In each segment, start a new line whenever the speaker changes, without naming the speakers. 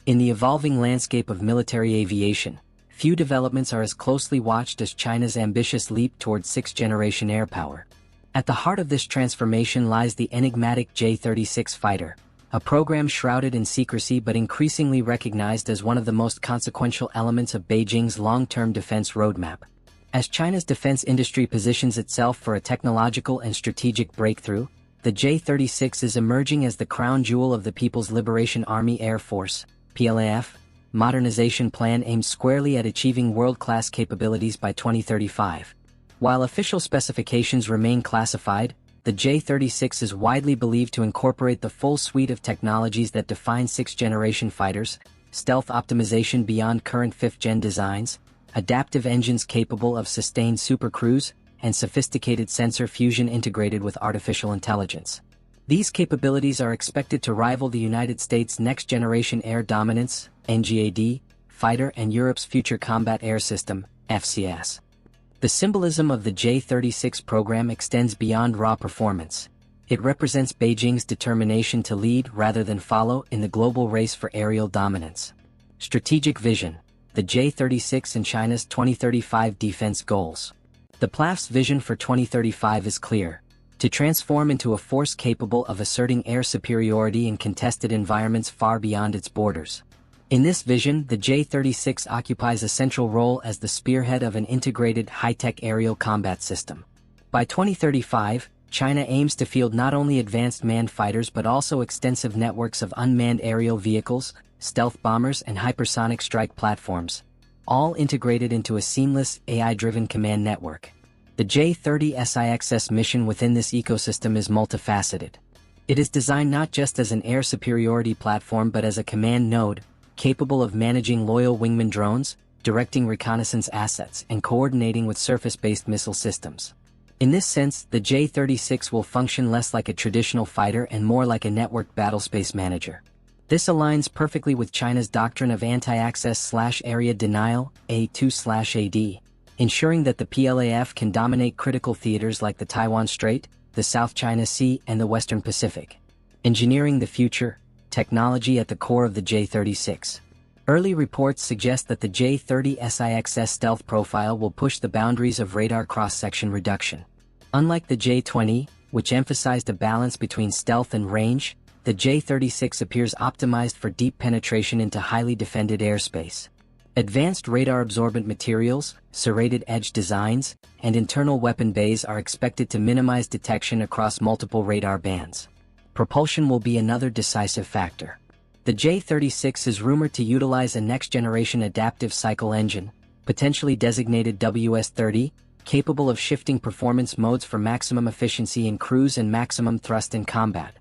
In the evolving landscape of military aviation, few developments are as closely watched as China's ambitious leap toward sixth-generation air power. At the heart of this transformation lies the enigmatic J-36 fighter, a program shrouded in secrecy but increasingly recognized as one of the most consequential elements of Beijing's long-term defense roadmap. As China's defense industry positions itself for a technological and strategic breakthrough, the J-36 is emerging as the crown jewel of the People's Liberation Army Air Force, PLAAF, modernization plan aimed squarely at achieving world-class capabilities by 2035. While official specifications remain classified, the J-36 is widely believed to incorporate the full suite of technologies that define sixth-generation fighters: stealth optimization beyond current fifth-gen designs, adaptive engines capable of sustained supercruise, and sophisticated sensor fusion integrated with artificial intelligence. These capabilities are expected to rival the United States' next-generation air dominance (NGAD) fighter and Europe's future combat air system (FCAS). The symbolism of the J-36 program extends beyond raw performance. It represents Beijing's determination to lead rather than follow in the global race for aerial dominance. Strategic vision: the J-36 and China's 2035 defense goals. The PLAAF's vision for 2035 is clear: to transform into a force capable of asserting air superiority in contested environments far beyond its borders. In this vision, the J-36 occupies a central role as the spearhead of an integrated high-tech aerial combat system. By 2035, China aims to field not only advanced manned fighters but also extensive networks of unmanned aerial vehicles, stealth bombers and hypersonic strike platforms, all integrated into a seamless, AI-driven command network. The J-36's mission within this ecosystem is multifaceted. It is designed not just as an air superiority platform but as a command node, capable of managing loyal wingman drones, directing reconnaissance assets, and coordinating with surface-based missile systems. In this sense, the J-36 will function less like a traditional fighter and more like a networked battlespace manager. This aligns perfectly with China's doctrine of anti-access/area denial, A2/AD, ensuring that the PLAAF can dominate critical theaters like the Taiwan Strait, the South China Sea, and the Western Pacific. Engineering the future: technology at the core of the J-36. Early reports suggest that the J-36's stealth profile will push the boundaries of radar cross-section reduction. Unlike the J-20, which emphasized a balance between stealth and range, the J-36 appears optimized for deep penetration into highly defended airspace. Advanced radar-absorbent materials, serrated edge designs, and internal weapon bays are expected to minimize detection across multiple radar bands. Propulsion will be another decisive factor. The J-36 is rumored to utilize a next-generation adaptive cycle engine, potentially designated WS-30, capable of shifting performance modes for maximum efficiency in cruise and maximum thrust in combat.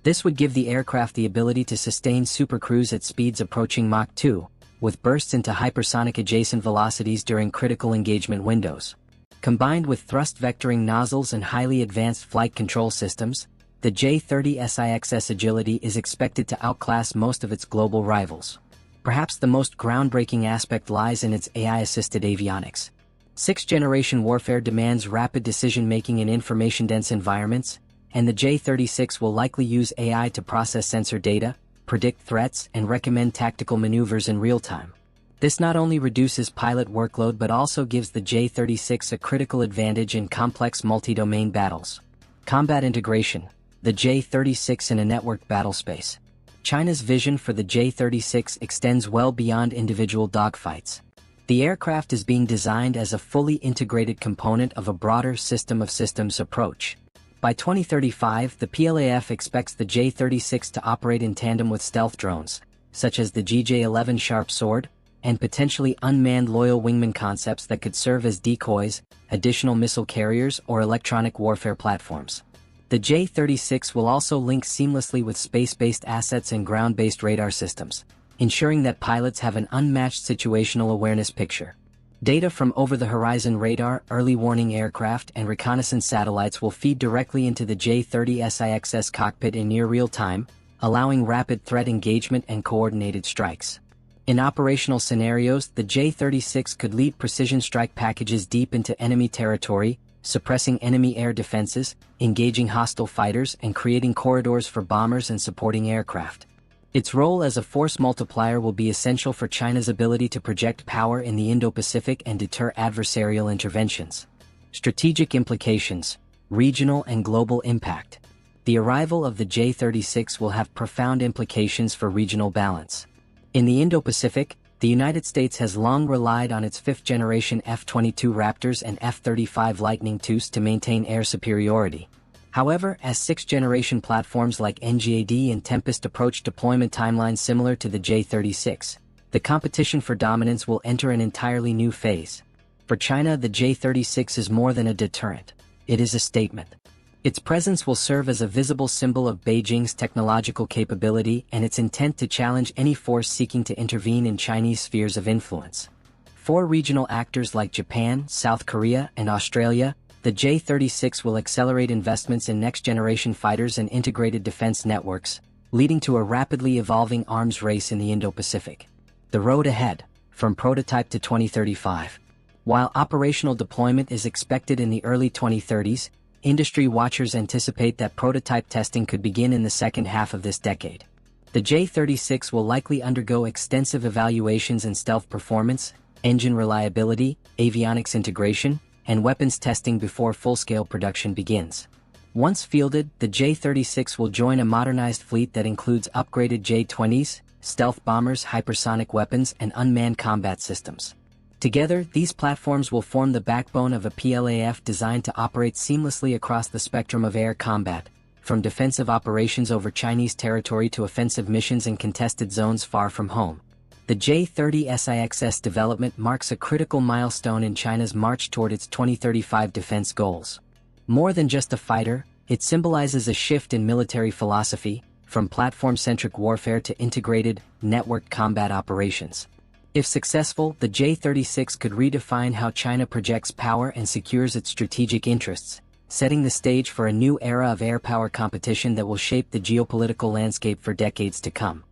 This would give the aircraft the ability to sustain supercruise at speeds approaching Mach 2, with bursts into hypersonic adjacent velocities during critical engagement windows. Combined with thrust vectoring nozzles and highly advanced flight control systems, the J-36's agility is expected to outclass most of its global rivals. Perhaps the most groundbreaking aspect lies in its AI-assisted avionics. Sixth-generation warfare demands rapid decision-making in information-dense environments, and the J-36 will likely use AI to process sensor data, predict threats, and recommend tactical maneuvers in real time. This not only reduces pilot workload but also gives the J-36 a critical advantage in complex multi-domain battles. Combat integration: the J-36 in a networked battlespace. China's vision for the J-36 extends well beyond individual dogfights. The aircraft is being designed as a fully integrated component of a broader system of systems approach. By 2035, the PLAAF expects the J-36 to operate in tandem with stealth drones, such as the GJ-11 Sharp Sword, and potentially unmanned loyal wingman concepts that could serve as decoys, additional missile carriers, or electronic warfare platforms. The J-36 will also link seamlessly with space-based assets and ground-based radar systems, ensuring that pilots have an unmatched situational awareness picture. Data from over-the-horizon radar, early warning aircraft, and reconnaissance satellites will feed directly into the J-36's cockpit in near real time, allowing rapid threat engagement and coordinated strikes. In operational scenarios, the J-36 could lead precision strike packages deep into enemy territory, suppressing enemy air defenses, engaging hostile fighters, and creating corridors for bombers and supporting aircraft. Its role as a force multiplier will be essential for China's ability to project power in the Indo-Pacific and deter adversarial interventions. Strategic implications, regional and global impact. The arrival of the J-36 will have profound implications for regional balance. In the Indo-Pacific, the United States has long relied on its fifth-generation F-22 Raptors and F-35 Lightning IIs to maintain air superiority. However, as sixth-generation platforms like NGAD and Tempest approach deployment timelines similar to the J-36, the competition for dominance will enter an entirely new phase. For China, the J-36 is more than a deterrent. It is a statement. Its presence will serve as a visible symbol of Beijing's technological capability and its intent to challenge any force seeking to intervene in Chinese spheres of influence. For regional actors like Japan, South Korea, and Australia, the J-36 will accelerate investments in next-generation fighters and integrated defense networks, leading to a rapidly evolving arms race in the Indo-Pacific. The road ahead, from prototype to 2035. While operational deployment is expected in the early 2030s, industry watchers anticipate that prototype testing could begin in the second half of this decade. The J-36 will likely undergo extensive evaluations in stealth performance, engine reliability, avionics integration, and weapons testing before full-scale production begins. Once fielded, the J-36 will join a modernized fleet that includes upgraded J-20s, stealth bombers, hypersonic weapons, and unmanned combat systems. Together, these platforms will form the backbone of a PLAAF designed to operate seamlessly across the spectrum of air combat, from defensive operations over Chinese territory to offensive missions in contested zones far from home. The J-36 development marks a critical milestone in China's march toward its 2035 defense goals. More than just a fighter, it symbolizes a shift in military philosophy, from platform-centric warfare to integrated, networked combat operations. If successful, the J-36 could redefine how China projects power and secures its strategic interests, setting the stage for a new era of air power competition that will shape the geopolitical landscape for decades to come.